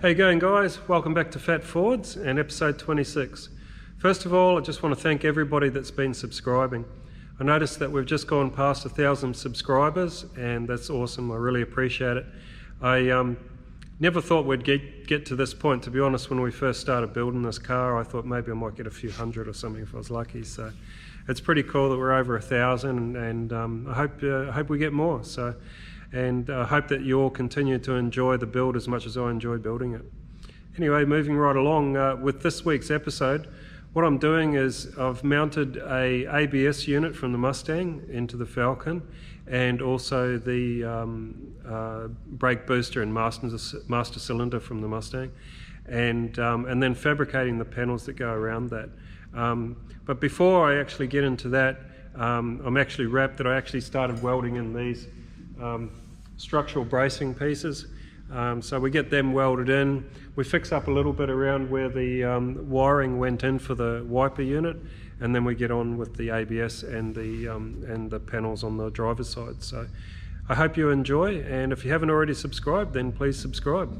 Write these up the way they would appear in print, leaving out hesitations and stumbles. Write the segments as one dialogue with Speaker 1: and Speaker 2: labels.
Speaker 1: How you going, guys? Welcome back to Fat Fords and episode 26. First of all, I just want to thank everybody that's been subscribing. I noticed that we've just gone past 1,000 subscribers, and that's awesome. I really appreciate it. I never thought we'd get to this point. To be honest, when we first started building this car, I thought maybe I might get a few hundred or something if I was lucky. So it's pretty cool that we're over 1,000, and I hope we get more. And I hope that you all continue to enjoy the build as much as I enjoy building it. Anyway, moving right along with this week's episode, what I'm doing is I've mounted a ABS unit from the Mustang into the Falcon, and also the brake booster and master cylinder from the Mustang, and then fabricating the panels that go around that. But before I actually get into that, I'm actually wrapped that I actually started welding in these structural bracing pieces. So we get them welded in. We fix up a little bit around where the wiring went in for the wiper unit, and then we get on with the ABS and the panels on the driver's side. So I hope you enjoy, and if you haven't already subscribed, then please subscribe.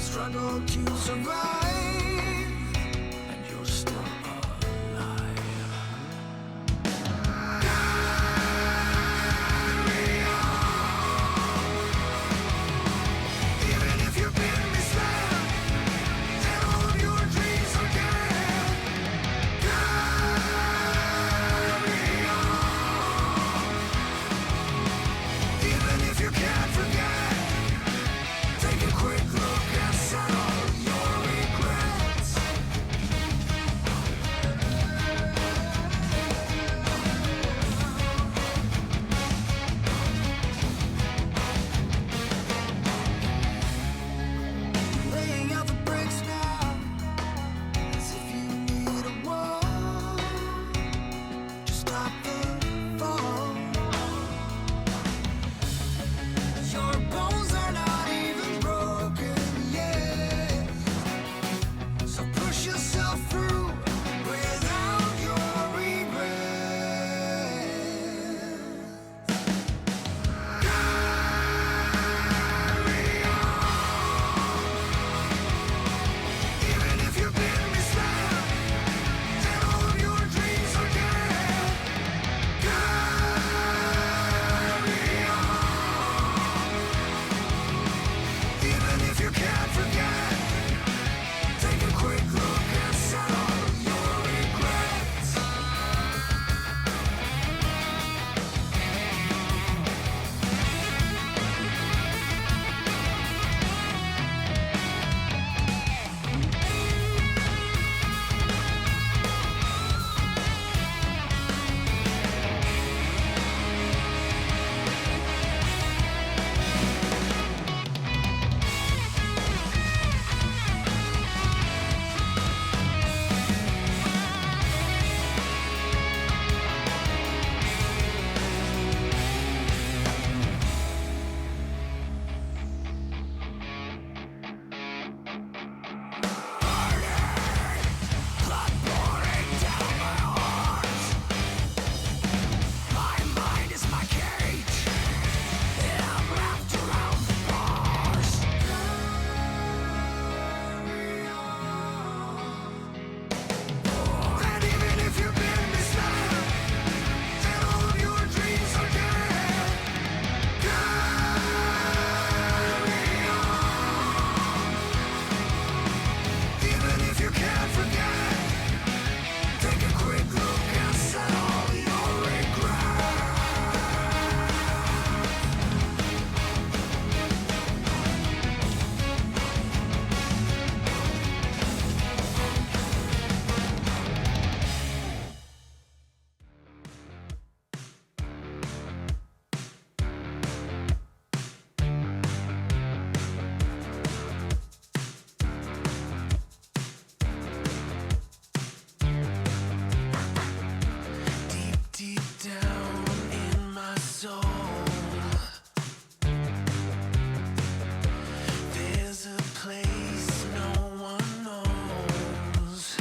Speaker 2: struggle to survive, and you're still alive. Carry on. Even if you've been misled and all of your dreams are dead, carry on. Even if you can't forget, take a quick look and settle your regrets. Laying out the bricks now, as if you need a wall to stop the fall. Your bones are not even broken yet, so push yourself through without your regrets. Carry on. Even if you've been misled and all of your dreams are dead, carry on. Even if you can't forget, take a quick look and settle your regrets. Blood pouring down my heart. My mind is my cage, and I'm wrapped around the bars. Carry on. And even if you've been misled and all of your dreams are dead, carry on. Even if you can't forget, take a quick look and settle your regrets. Deep, deep down in my soul, there's a place no one knows.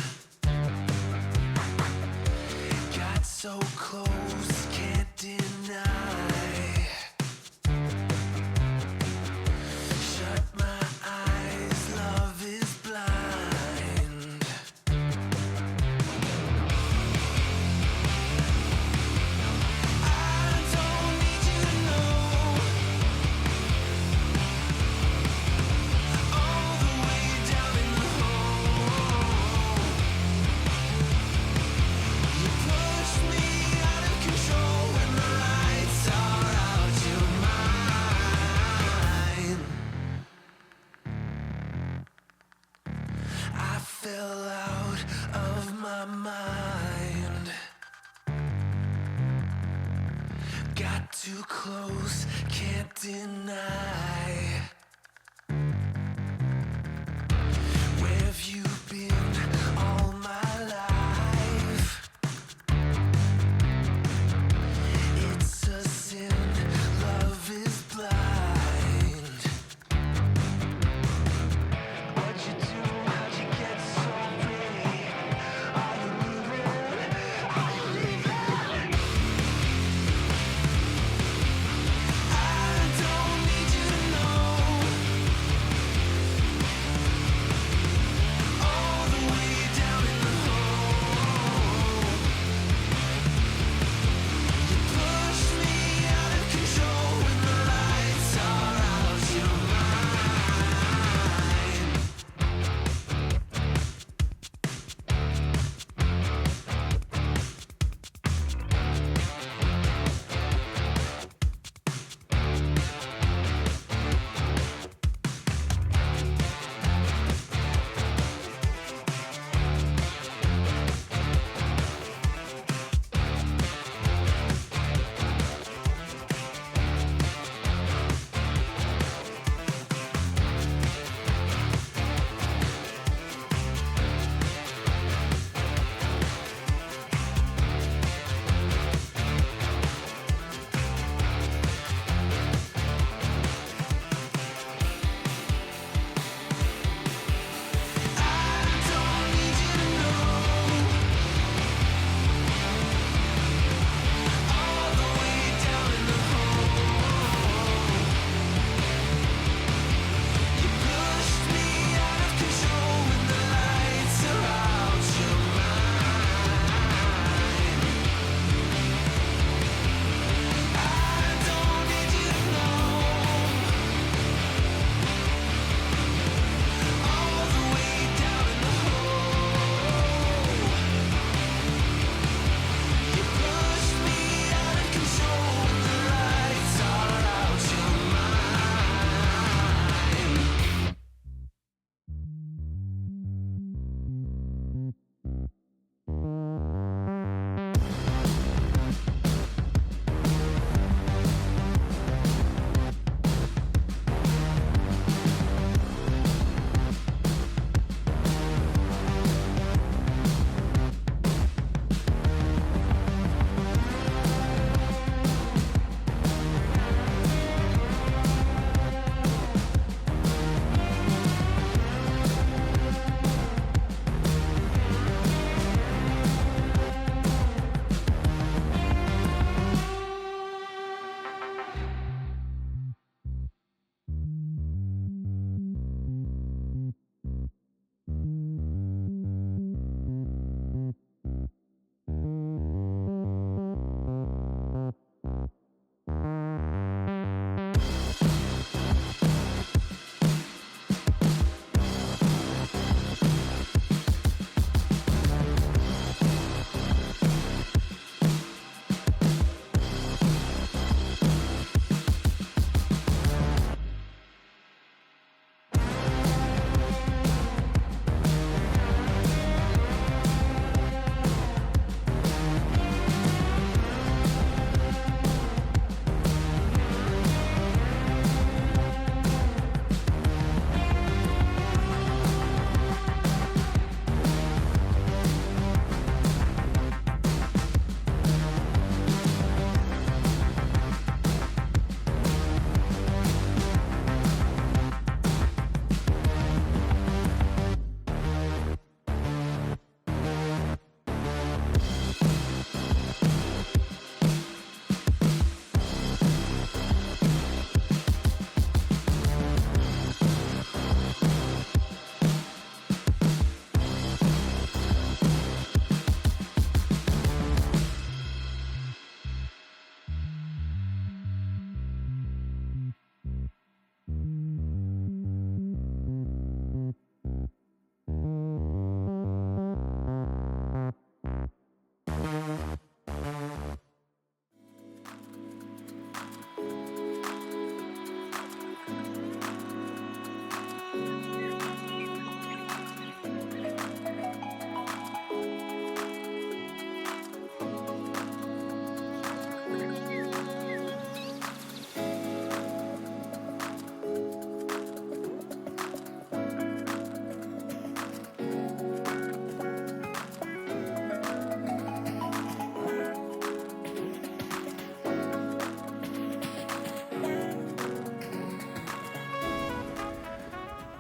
Speaker 2: Got so close, can't deny. Shut my eyes, love is blind. I don't need you to know all the way down in the hole. You push me out of control when the lights are out. You're mine. I fell out of my mind. Got too close, can't deny. Where have you been all my life? It's a sin, love is blind. What'd you do? How'd you get so big? Are you leaving? Are you leaving? I don't need you to know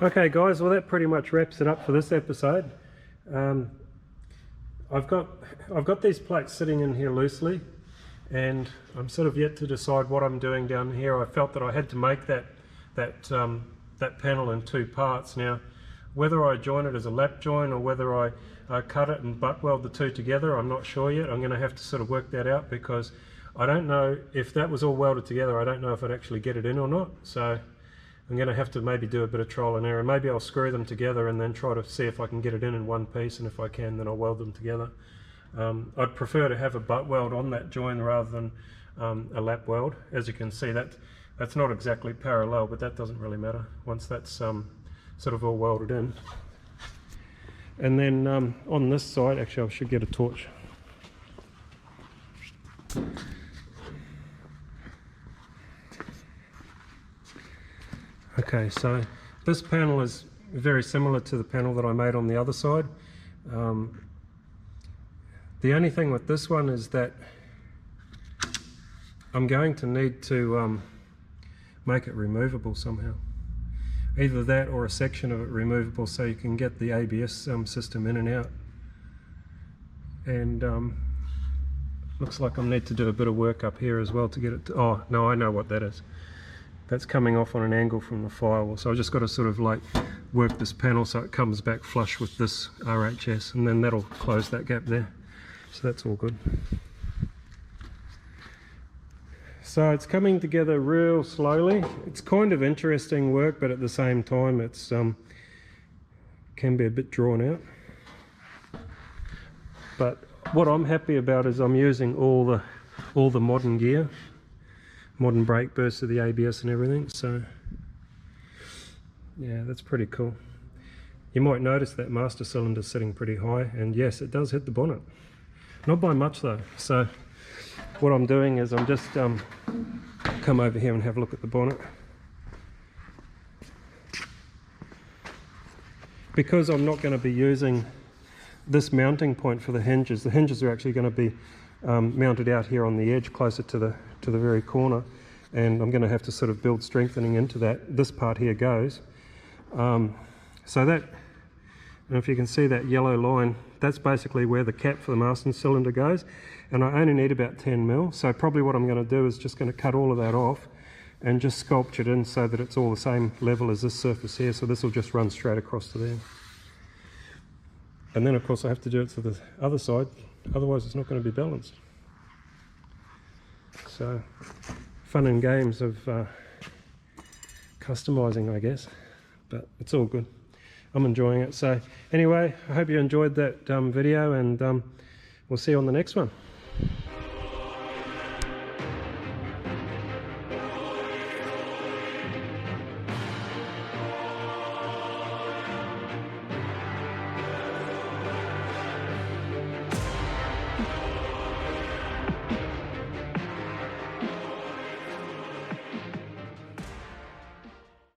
Speaker 1: Okay guys, well that pretty much wraps it up for this episode. I've got these plates sitting in here loosely, and I'm sort of yet to decide what I'm doing down here. I felt that I had to make that panel in two parts. Now, whether I join it as a lap join or whether I cut it and butt weld the two together, I'm not sure yet. I'm going to have to sort of work that out, because I don't know if that was all welded together. I don't know if I'd actually get it in or not. So I'm going to have to maybe do a bit of trial and error. Maybe I'll screw them together and then try to see if I can get it in one piece, and if I can, then I'll weld them together. I'd prefer to have a butt weld on that join rather than a lap weld. As you can see, that's not exactly parallel, but that doesn't really matter once that's sort of all welded in. And then on this side, actually I should get a torch. Okay, so this panel is very similar to the panel that I made on the other side. The only thing with this one is that I'm going to need to make it removable somehow. Either that or a section of it removable so you can get the ABS system in and out. And looks like I need to do a bit of work up here as well to get it to, oh no, I know what that is. That's coming off on an angle from the firewall, so I've just got to sort of like work this panel so it comes back flush with this RHS, and then that'll close that gap there. So that's all good. So it's coming together real slowly. It's kind of interesting work, but at the same time it's can be a bit drawn out. But what I'm happy about is I'm using all the modern gear, modern brake bursts of the ABS and everything. So yeah, that's pretty cool. You might notice that master cylinder sitting pretty high, and yes, it does hit the bonnet. Not by much though. So what I'm doing is I'm just come over here and have a look at the bonnet. Because I'm not going to be using this mounting point for the hinges are actually going to be mounted out here on the edge, closer to the very corner, and I'm going to have to sort of build strengthening into that. This part here goes. So that, and if you can see that yellow line, that's basically where the cap for the master cylinder goes, and I only need about 10 mil. So probably what I'm going to do is just going to cut all of that off and just sculpt it in so that it's all the same level as this surface here. So this will just run straight across to there. And then of course I have to do it to the other side, otherwise it's not going to be balanced. So fun and games of customizing, I guess, but it's all good. I'm enjoying it. So anyway, I hope you enjoyed that video, and we'll see you on the next one.